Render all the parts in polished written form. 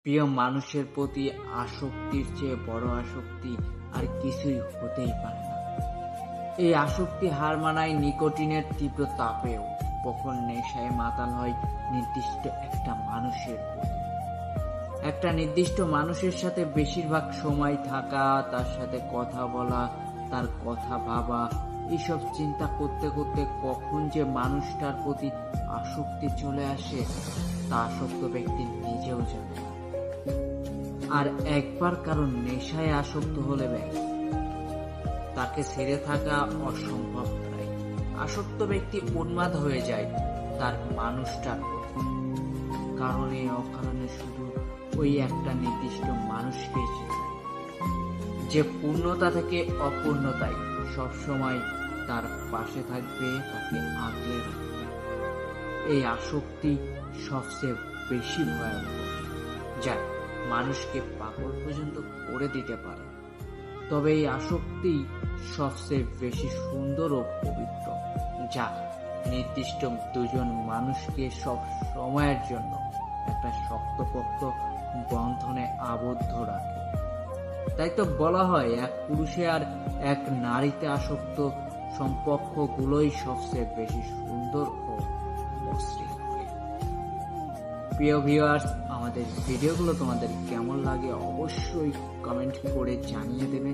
প্রিয় মানুষের প্রতি আসক্তির চেয়ে বড় আসক্তি আর কিছুই হতেই পারে না। এই আসক্তি হার মানায় নিকোটিনের তীব্র তাপেও, কখন নেশায় মাতাল হয় নির্দিষ্ট একটা মানুষের প্রতি। একটা নির্দিষ্ট মানুষের সাথে বেশিরভাগ সময় থাকা, তার সাথে কথা বলা, তার কথা ভাবা, এইসব চিন্তা করতে করতে কখন যে মানুষটার প্রতি আসক্তি চলে আসে তা আসক্ত ব্যক্তি নিজেও জানে না। আর একবার কারণ নেশায় আসক্ত হলে ব্যাস, তাকে ছেড়ে থাকা অসম্ভব প্রায়। আসক্ত ব্যক্তি উন্মাদ হয়ে যায় তার মানুষটার প্রতি, কারণে অকারণে শুধু ওই একটা নির্দিষ্ট মানুষকে চেনে, যে পূর্ণতা থেকে অপূর্ণতায় সবসময় তার পাশে থাকবে, তাকে আগলে রাখবে। এই আসক্তি সবচেয়ে বেশি ভয়াবহ, যা মানুষকে পাগল পর্যন্ত করে দিতে পারে। তবে এই আসক্তি সবচেয়ে বেশি সুন্দর ও পবিত্র, যা নির্দিষ্ট দুজন মানুষকে সব সময়ের জন্য একটা শক্তপোক্ত বন্ধনে আবদ্ধ রাখে। তাই তো বলা হয়, এক পুরুষে আর এক নারীতে আসক্ত সম্পর্কগুলোই সবচেয়ে বেশি সুন্দর ও মসৃণ হয়। প্রিয় ভিউয়ার্স, আমাদের ভিডিওগুলো তোমাদের কেমন লাগে অবশ্যই কমেন্ট করে জানিয়ে দেবে।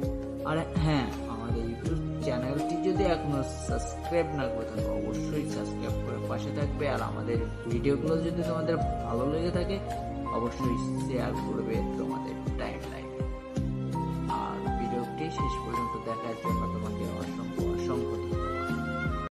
আর হ্যাঁ, আমাদের ইউটিউব চ্যানেলটি যদি এখনো সাবস্ক্রাইব না করে থাকো অবশ্যই সাবস্ক্রাইব করে পাশে থাকবে। আর আমাদের ভিডিওগুলো যদি তোমাদের ভালো লেগে থাকে অবশ্যই শেয়ার করবে তোমাদের টাইম লাইনে। আর ভিডিওটি শেষ পর্যন্ত দেখার জন্য